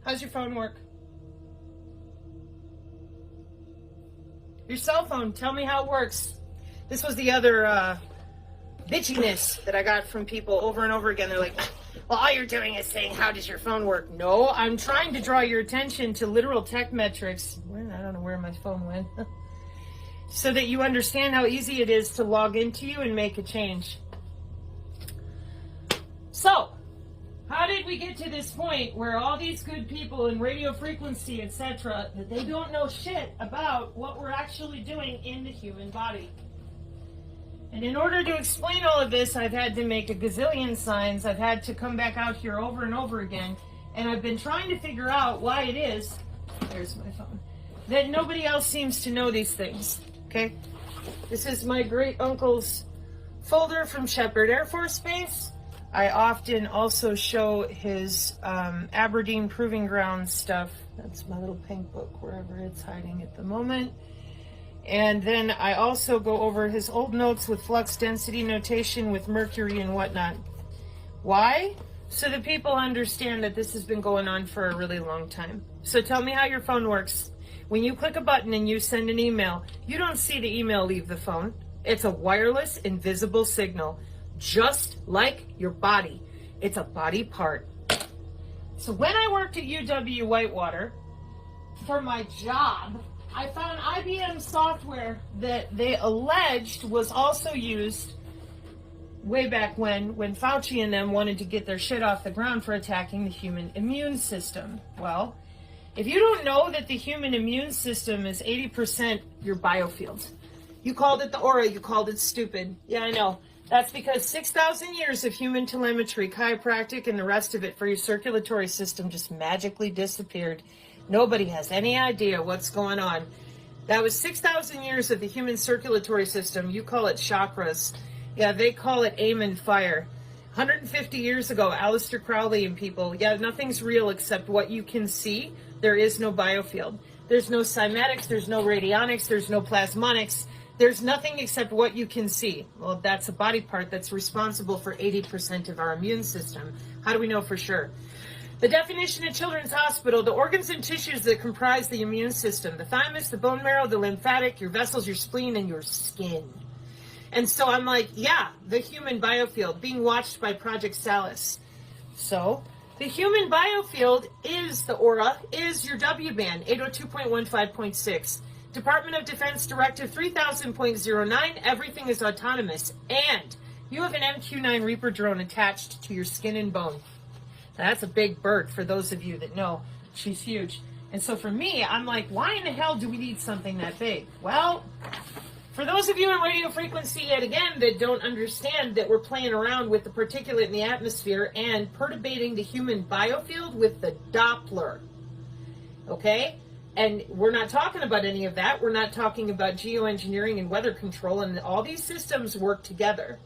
How's your phone work? Your cell phone, tell me how it works. This was the other bitchiness that I got from people over and over again. They're like, well, all you're doing is saying, how does your phone work? No, I'm trying to draw your attention to literal tech metrics. I don't know where my phone went. So that you understand how easy it is to log into you and make a change. So, how did we get to this point where all these good people in radio frequency, etc., that they don't know shit about what we're actually doing in the human body? And in order to explain all of this, I've had to make a gazillion signs. I've had to come back out here over and over again. And I've been trying to figure out why it is, there's my phone, that nobody else seems to know these things. Okay? This is my great uncle's folder from Shepherd Air Force Base. I often also show his Aberdeen Proving Ground stuff. That's my little pink book, wherever it's hiding at the moment. And then I also go over his old notes with flux density notation with mercury and whatnot. Why? So that people understand that this has been going on for a really long time. So tell me how your phone works. When you click a button and you send an email, you don't see the email leave the phone. It's a wireless, invisible signal, just like your body. It's a body part. So when I worked at UW Whitewater for my job, I found IBM software that they alleged was also used way back when Fauci and them wanted to get their shit off the ground for attacking the human immune system. Well, if you don't know that the human immune system is 80% your biofield, you called it the aura, you called it stupid. Yeah, I know. That's because 6,000 years of human telemetry, chiropractic, and the rest of it for your circulatory system just magically disappeared. Nobody has any idea what's going on. That was 6,000 years of the human circulatory system. You call it chakras. Yeah, they call it aim and fire. 150 years ago, Aleister Crowley and people, yeah, nothing's real except what you can see. There is no biofield. There's no cymatics, there's no radionics, there's no plasmonics. There's nothing except what you can see. Well, that's a body part that's responsible for 80% of our immune system. How do we know for sure? The definition at Children's Hospital, the organs and tissues that comprise the immune system, the thymus, the bone marrow, the lymphatic, your vessels, your spleen, and your skin. And so I'm like, yeah, the human biofield being watched by Project Salus. So the human biofield is the aura, is your W band, 802.15.6. Department of Defense Directive 3000.09, everything is autonomous. And you have an MQ-9 Reaper drone attached to your skin and bone. Now, that's a big bird for those of you that know. She's huge. And so for me, I'm like, why in the hell do we need something that big? Well, for those of you in radio frequency, yet again, that don't understand that we're playing around with the particulate in the atmosphere and perturbating the human biofield with the Doppler. Okay? And we're not talking about any of that. We're not talking about geoengineering and weather control, and all these systems work together.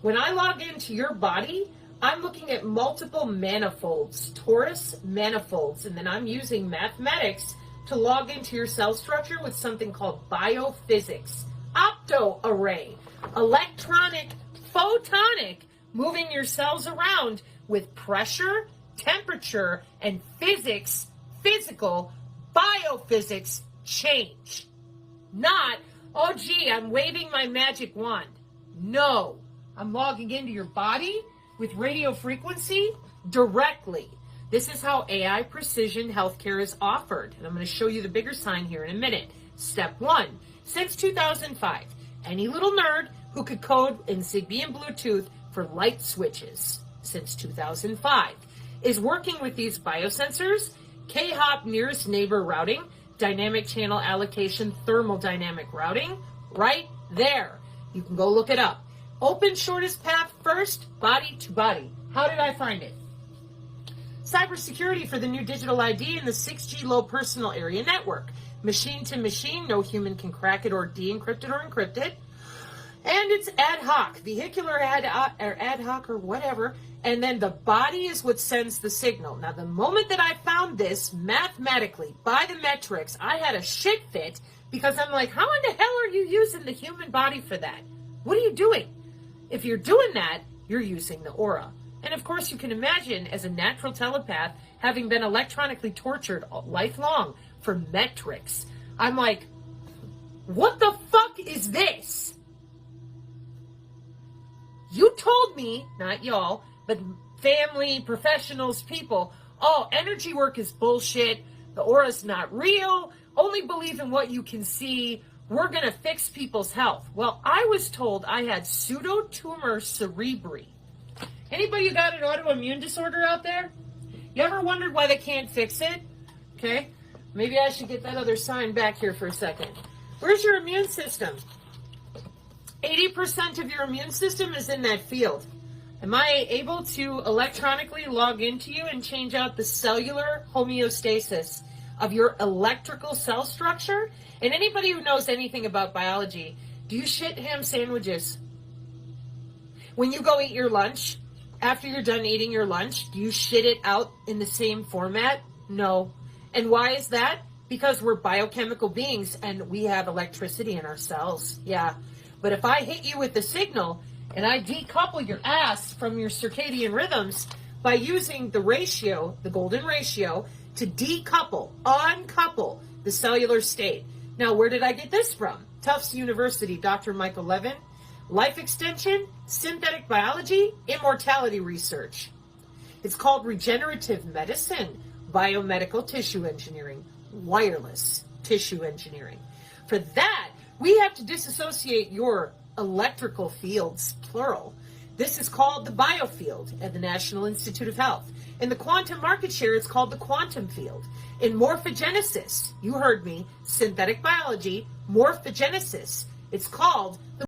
When I log into your body, I'm looking at multiple manifolds, torus manifolds, and then I'm using mathematics to log into your cell structure with something called biophysics. Opto-array, electronic, photonic, moving your cells around with pressure, temperature, and physics, physical, biophysics change. Not, oh gee, I'm waving my magic wand. No, I'm logging into your body with radio frequency directly. This is how AI precision healthcare is offered. And I'm going to show you the bigger sign here in a minute. Step 1. Since 2005, any little nerd who could code in Zigbee and Bluetooth for light switches since 2005 is working with these biosensors, K-hop nearest neighbor routing, dynamic channel allocation, thermodynamic routing, right there. You can go look it up. Open shortest path first, body to body. How did I find it? Cybersecurity for the new digital ID and the 6G low personal area network. Machine to machine, no human can crack it or de-encrypt it or encrypt it. And it's ad hoc, vehicular ad hoc or whatever. And then the body is what sends the signal. Now, the moment that I found this mathematically by the metrics, I had a shit fit because I'm like, how in the hell are you using the human body for that? What are you doing? If you're doing that, you're using the aura. And of course, you can imagine, as a natural telepath, having been electronically tortured lifelong for metrics, I'm like, what the fuck is this? You told me, not y'all, but family, professionals, people, oh, energy work is bullshit. The aura's not real. Only believe in what you can see. We're going to fix people's health. Well, I was told I had pseudotumor cerebri. Anybody who got an autoimmune disorder out there? You ever wondered why they can't fix it? Okay, maybe I should get that other sign back here for a second. Where's your immune system? 80% of your immune system is in that field. Am I able to electronically log into you and change out the cellular homeostasis of your electrical cell structure? And anybody who knows anything about biology, do you shit ham sandwiches? When you go eat your lunch, after you're done eating your lunch, do you shit it out in the same format? No. And why is that? Because we're biochemical beings and we have electricity in our cells. Yeah. But if I hit you with the signal and I decouple your ass from your circadian rhythms by using the ratio, the golden ratio, to decouple, uncouple the cellular state. Now, where did I get this from? Tufts University, Dr. Michael Levin. Life extension, synthetic biology, immortality research. It's called regenerative medicine, biomedical tissue engineering, wireless tissue engineering. For that, we have to disassociate your electrical fields, plural. This is called the biofield at the National Institute of Health. In the quantum market share, it's called the quantum field. In morphogenesis, you heard me, synthetic biology, morphogenesis, it's called the